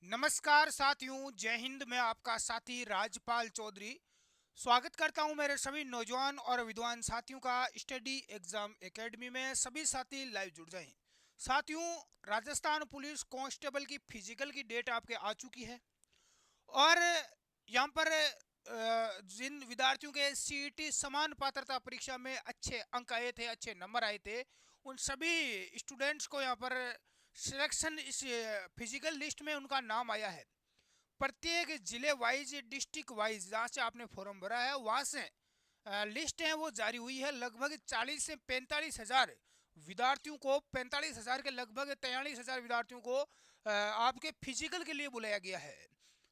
नमस्कार साथियों, जय हिंद। मैं आपका साथी राजपाल चौधरी स्वागत करता हूं मेरे सभी नौजवान और विद्वान साथियों का स्टडी एग्जाम एकेडमी में। सभी साथी लाइव जुड़ जाएं। साथियों, राजस्थान पुलिस कांस्टेबल की फिजिकल की डेट आपके आ चुकी है और यहाँ पर जिन विद्यार्थियों के सीईटी समान पात्रता परीक्षा में अच्छे अंक आए थे, अच्छे नंबर आए थे, उन सभी स्टूडेंट्स को यहाँ पर सिलेक्शन इस फिजिकल लिस्ट में उनका नाम आया है। प्रत्येक जिले वाइज, डिस्ट्रिक्ट वाइज, जहाँ से आपने फॉर्म भरा है वहाँ से लिस्ट है वो जारी हुई है। लगभग 40 से 45 हज़ार विद्यार्थियों को, 45 हज़ार के लगभग 43 हज़ार विद्यार्थियों को आपके फिजिकल के लिए बुलाया गया है।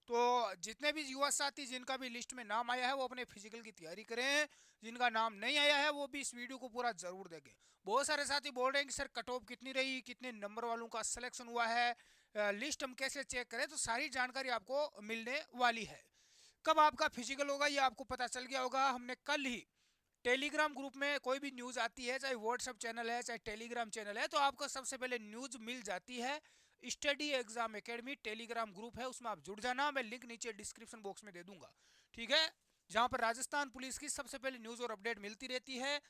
तो जितने भी युवा साथी जिनका भी लिस्ट में नाम आया है वो अपने फिजिकल की तैयारी करें। जिनका नाम नहीं आया है वो भी इस वीडियो को पूरा जरूर देखें। बहुत सारे साथी बोल रहे हैं कि सर कट ऑफ कितनी रही, कितने नंबर वालों का सिलेक्शन हुआ है, लिस्ट हम कैसे चेक करें। तो सारी जानकारी आपको मिलने वाली है। कब आपका फिजिकल होगा ये आपको पता चल गया होगा। हमने कल ही टेलीग्राम ग्रुप में कोई भी न्यूज़ आती है, चाहे व्हाट्सएप चैनल है चाहे टेलीग्राम चैनल है, तो आपको सबसे पहले न्यूज़ मिल जाती है। Study exam academy Telegram group है, उसमें आप जुड़ जाना। मैं लिंक नीचे डिस्क्रिप्शन बॉक्स में दे दूंगा, ठीक है, जहां पर राजस्थान पुलिस की सबसे पहले न्यूज़ और अपडेट मिलती रहती है।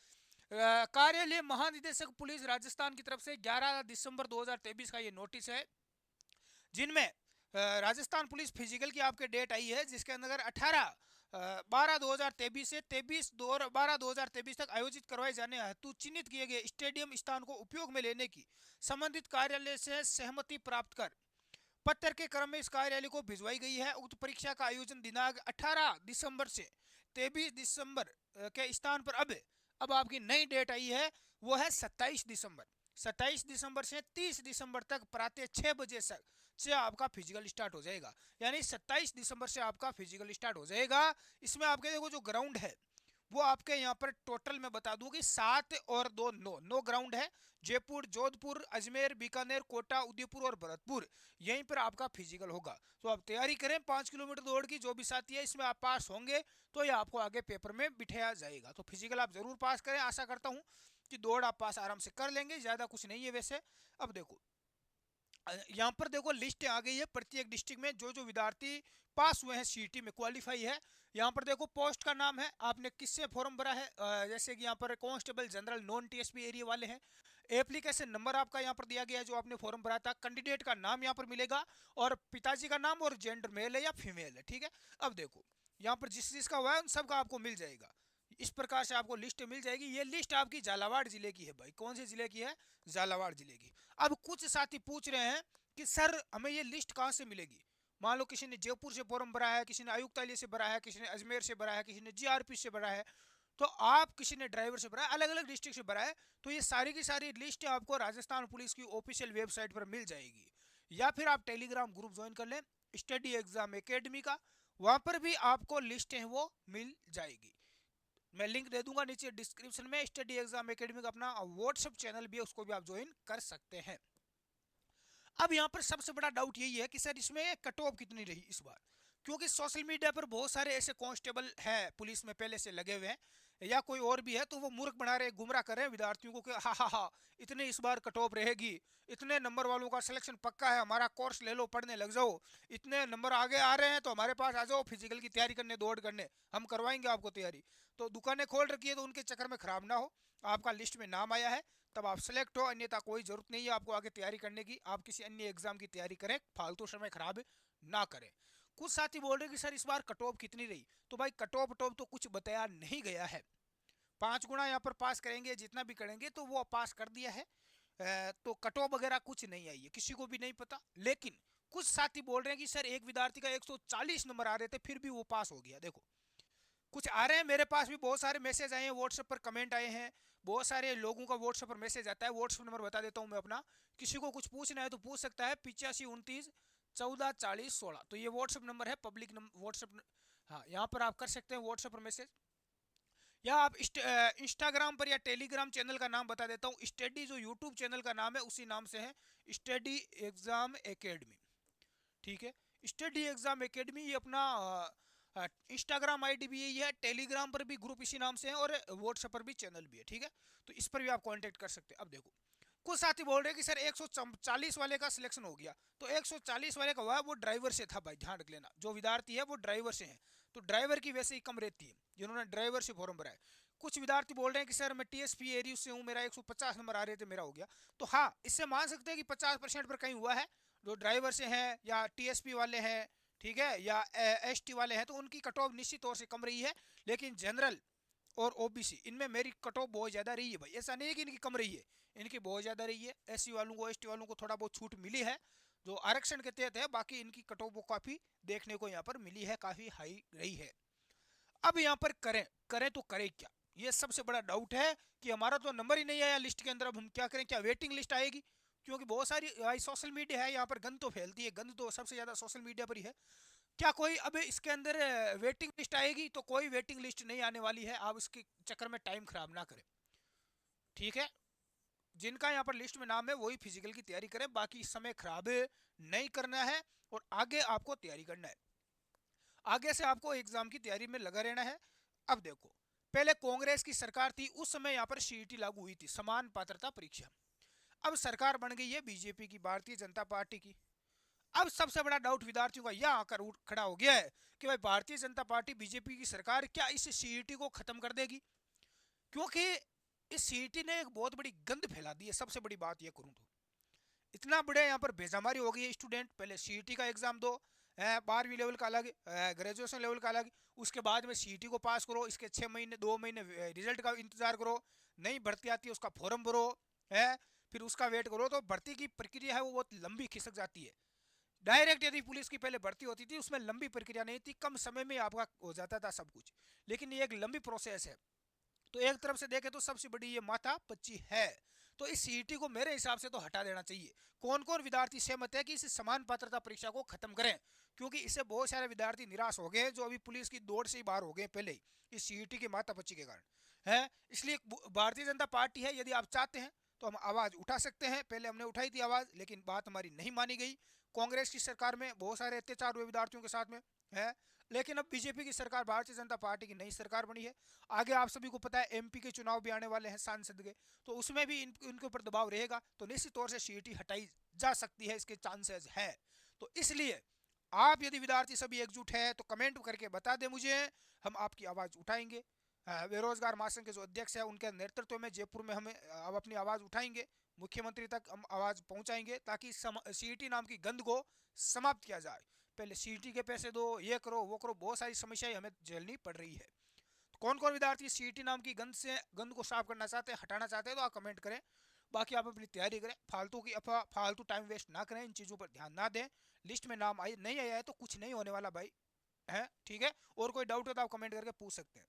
कार्यालय महानिदेशक पुलिस राजस्थान की तरफ से 11 दिसंबर 2023 का ये नोटिस है, जिनमें राजस्थान पुलिस फिजिकल की आपके डेट आई है, जिसके अंदर 18/12/2023 से 23/12/2023 तक आयोजित करवाए जाने हेतु चिन्हित किए गए स्टेडियम स्थान को उपयोग में लेने की संबंधित कार्यालय से सहमति प्राप्त कर पत्र के क्रम में इस कार्यालय को भिजवाई गई है। उक्त परीक्षा का आयोजन दिनांक 18 दिसंबर से 23 दिसंबर के स्थान पर अब आपकी नई डेट आई है, वो है 27 दिसंबर। 27 दिसंबर से 30 दिसंबर तक प्रातः 6 बजे से आपका फिजिकल स्टार्ट हो जाएगा। यानी 27 दिसंबर से आपका फिजिकल स्टार्ट हो जाएगा। इसमें आपके देखो जो ग्राउंड है वो आपके यहाँ पर टोटल मैं बता दूं कि 7 और 2 9 ग्राउंड है। जयपुर, जोधपुर, अजमेर, बीकानेर, कोटा, उदयपुर और भरतपुर, यहीं पर आपका फिजिकल होगा। तो आप तैयारी करें। 5 किलोमीटर दौड़ की जो भी साथी है इसमें आप पास होंगे तो ये आपको आगे पेपर में बिठाया जाएगा। तो फिजिकल आप जरूर पास करें। आशा करता हूँ कि दौड़ आप पास आराम से कर लेंगे, ज़्यादा कुछ नहीं है वैसे। अब देखो, यहाँ पर देखो लिस्ट आ गई है प्रत्येक डिस्ट्रिक्ट में जो जो विद्यार्थी पास हुए हैं, सीईटी में क्वालिफाई है। यहाँ पर देखो पोस्ट का नाम है, आपने किससे फॉर्म भरा है। जैसे कि यहाँ पर constable general non TSP area वाले हैं। एप्लीकेशन नंबर आपका यहाँ पर दिया गया है जो आपने फॉर्म भरा था। कैंडिडेट का नाम यहाँ पर मिलेगा और पिताजी का नाम और जेंडर मेल है या फीमेल है, ठीक है। अब देखो यहाँ पर जिस जिसका हुआ है उन सबका आपको मिल जाएगा। इस प्रकार से आपको लिस्ट मिल जाएगी। ये लिस्ट आपकी झालावाड़ जिले की है भाई। कौन से जिले की है? झालावाड़ जिले की। अब कुछ साथी पूछ रहे हैं कि सर हमें ये लिस्ट कहाँ से मिलेगी। मान लो किसी ने जयपुर से फॉर्म भरा है, किसी ने आयुक्तालय से भरा है, किसी ने अजमेर से भरा है, किसी ने जीआरपी से भरा है, तो आप किसी ने ड्राइवर से भरा है, अलग अलग डिस्ट्रिक्ट से भरा है। तो ये सारी की सारी लिस्ट आपको राजस्थान पुलिस की ऑफिशियल वेबसाइट पर मिल जाएगी। या फिर आप टेलीग्राम ग्रुप ज्वाइन कर लें स्टडी एग्जाम एकेडमी का, वहां पर भी आपको लिस्ट है वो मिल जाएगी। मैं लिंक दे दूंगा नीचे डिस्क्रिप्शन में। स्टडी एग्जाम एकेडमी का अपना व्हाट्सएप चैनल भी है, उसको भी आप ज्वाइन कर सकते हैं। अब यहाँ पर सबसे बड़ा डाउट यही है कि सर इसमें कट ऑफ कितनी रही इस बार, क्योंकि सोशल मीडिया पर बहुत सारे ऐसे कांस्टेबल है पुलिस में पहले से लगे हुए हैं या कोई और भी है, तो वो मूर्ख बना रहे, गुमराह कर रहे हैं विद्यार्थियों को कि हा हा हा इतने इस बार कट ऑफ रहेगी, इतने नंबर वालों का सिलेक्शन पक्का है, हमारा कोर्स ले लो, पढ़ने लग जाओ, इतने नंबर आगे आ रहे हैं तो हमारे पास आ जाओ फिजिकल की तैयारी करने, दौड़ करने, हम करवाएंगे आपको तैयारी। तो दुकानें खोल रखी है, तो उनके चक्कर में खराब ना हो। आपका लिस्ट में नाम आया है तब आप सेलेक्ट हो, अन्यथा कोई जरूरत नहीं है आपको आगे तैयारी करने की। आप किसी अन्य एग्जाम की तैयारी करें, फालतू समय खराब ना करें। कुछ साथी बोल रहे कि सर इस बार कट ऑफ कितनी रही, तो भाई कट ऑफ तो कुछ बताया नहीं गया है। 5 गुना यहाँ पर पास करेंगे, जितना भी करेंगे तो वो पास कर दिया है। तो कट ऑफ वगैरह कुछ नहीं आई है, किसी को भी नहीं पता। लेकिन कुछ साथी बोल रहे हैं कि सर एक विद्यार्थी का 140 नंबर आ रहे थे फिर भी वो पास हो गया। देखो कुछ आ रहे हैं, मेरे पास भी बहुत सारे मैसेज आए हैं, व्हाट्सएप पर कमेंट आए हैं, बहुत सारे लोगों का व्हाट्सएप पर मैसेज आता है। व्हाट्सएप नंबर बता देता हूं मैं अपना, किसी को कुछ पूछना है तो पूछ सकता है। 8529144016, तो ये व्हाट्सएप नंबर है, पब्लिक व्हाट्सएप। हाँ, यहाँ पर आप कर सकते हैं व्हाट्सएप पर मैसेज, या आप इंस्टाग्राम पर या टेलीग्राम चैनल का नाम बता देता हूँ। स्टडी जो यूट्यूब चैनल का नाम है उसी नाम से है, स्टडी एग्जाम एकेडमी, ठीक है। स्टडी एग्जाम एकेडमी ये अपना इंस्टाग्राम आईडी भी यही है, टेलीग्राम पर भी ग्रुप इसी नाम से है और व्हाट्सएप पर भी चैनल भी है, ठीक है। तो इस पर भी आप कांटेक्ट कर सकते हैं। अब देखो कुछ साथी बोल रहे हैं कि सर 140 वाले का सिलेक्शन हो गया, तो 140 वाले का हुआ वो ड्राइवर से था भाई, ध्यान रख लेना, जो विद्यार्थी है वो ड्राइवर से है, तो ड्राइवर की वैसे ही कम रहती है जिन्होंने ड्राइवर से फॉर्म भरा है। कुछ विद्यार्थी बोल रहे हैं कि सर मैं टीएसपी एरिया से हूँ, मेरा 150 नंबर आ रहे थे, मेरा हो गया। तो हाँ, इससे मान सकते हैं कि 50% पर कहीं हुआ है, जो ड्राइवर से हैं या टीएसपी वाले हैं, ठीक है, या एसटी वाले हैं, तो उनकी कट ऑफ निश्चित तौर से कम रही है। लेकिन जनरल और ओबीसी इनमें मेरी कट ऑफ बहुत ज़्यादा रही है भाई, ऐसा नहीं है कि इनकी कम रही है, इनकी बहुत ज़्यादा रही है। एससी वालों को, एसटी वालों को थोड़ा बहुत छूट मिली है जो आरक्षण के तहत है, बाकी इनकी कट ऑफ काफ़ी देखने को यहाँ पर मिली है, काफ़ी हाई रही है। अब यहाँ पर करें करें तो करें क्या, ये सबसे बड़ा डाउट है कि हमारा तो नंबर ही नहीं आया लिस्ट के अंदर, अब हम क्या करें, क्या वेटिंग लिस्ट आएगी? क्योंकि बहुत सारी सोशल मीडिया है यहाँ पर, गंद तो फैलती है, गंद तो सबसे ज़्यादा सोशल मीडिया पर ही है। क्या कोई अब इसके अंदर वेटिंग लिस्ट आएगी? तो कोई वेटिंग लिस्ट नहीं आने वाली है, आप इसके चक्कर में टाइम खराब ना करें, ठीक है। जिनका यहाँ पर लिस्ट में नाम है वही फिजिकल की तैयारी करें, बाकी समय खराब नहीं करना है और आगे आपको तैयारी करना है, आगे से आपको एग्जाम की तैयारी में लगा रहना है। अब देखो, पहले कांग्रेस की सरकार थी, उस समय यहाँ पर सीईटी लागू हुई थी, समान पात्रता परीक्षा। अब सरकार बन गई है बीजेपी की, भारतीय जनता पार्टी की। अब सबसे बड़ा डाउट विद्यार्थियों का यह आकर उठ खड़ा हो गया है कि भाई भारतीय जनता पार्टी बीजेपी की सरकार क्या इस सीईटी को खत्म कर देगी? क्योंकि इस सीईटी ने एक बहुत बड़ी गंद फैला दी है, सबसे बड़ी बात यह करूं तो इतना बड़े यहाँ पर बेजमारी हो गई है। स्टूडेंट पहले सीईटी का एग्जाम दो, 12वीं लेवल का अलग, ग्रेजुएशन लेवल का अलग, उसके बाद में सीईटी को पास करो, इसके 6 महीने 2 महीने रिजल्ट का इंतजार करो, नई भर्ती आती है उसका फॉर्म भरो, है, फिर उसका वेट करो, तो भर्ती की प्रक्रिया है वो बहुत लंबी खिसक जाती है। डायरेक्ट यदि पुलिस की पहले भर्ती होती थी उसमें लंबी प्रक्रिया नहीं थी, कम समय में आपका हो जाता था सब कुछ, लेकिन ये एक लंबी प्रोसेस है। तो एक तरफ से देखें तो सबसे बड़ी ये माथा पच्ची है, तो इस सीईटी को मेरे हिसाब से तो हटा देना चाहिए। कौन कौन विद्यार्थी सहमत है कि इस समान पात्रता परीक्षा को खत्म करें? क्योंकि इससे बहुत सारे विद्यार्थी निराश हो गए जो अभी पुलिस की दौड़ से ही बाहर हो गए पहले ही, इस सीईटी की माथा पच्ची के कारण है। इसलिए भारतीय जनता पार्टी है, यदि आप चाहते हैं तो हम आवाज़ उठा सकते हैं, पहले हमने उठाई थी आवाज़ लेकिन बात हमारी नहीं मानी गई। कांग्रेस की सरकार में बहुत सारे अत्याचार हुए विद्यार्थियों के साथ में, है, लेकिन अब बीजेपी की सरकार, भारतीय जनता पार्टी की नई सरकार बनी है। आगे आप सभी को पता है एमपी के चुनाव भी आने वाले हैं सांसद के, तो उसमें भी इनके ऊपर दबाव रहेगा, तो निश्चित तौर से सीईटी हटाई जा सकती है, इसके चांसेस है। तो इसलिए आप यदि विद्यार्थी सभी एकजुट है तो कमेंट करके बता दें मुझे, हम आपकी आवाज़ उठाएंगे। बेरोजगार महासंघ के जो अध्यक्ष है उनके नेतृत्व में जयपुर में हमें अब अपनी आवाज़ उठाएंगे, मुख्यमंत्री तक हम आवाज़ पहुंचाएंगे ताकि सीईटी नाम की गंद को समाप्त किया जाए। पहले सीईटी के पैसे दो, ये करो वो करो, बहुत सारी समस्याएं हमें झेलनी पड़ रही है। तो कौन कौन विद्यार्थी सीईटी नाम की गंद को साफ करना चाहते हैं, हटाना चाहते हैं, तो आप कमेंट करें। बाकी आप अपनी तैयारी करें, फालतू की अफवाह, फालतू टाइम वेस्ट ना करें, इन चीज़ों पर ध्यान ना दें। लिस्ट में नाम आई नहीं आया है तो कुछ नहीं होने वाला भाई, है, ठीक है। और कोई डाउट हो तो आप कमेंट करके पूछ सकते हैं।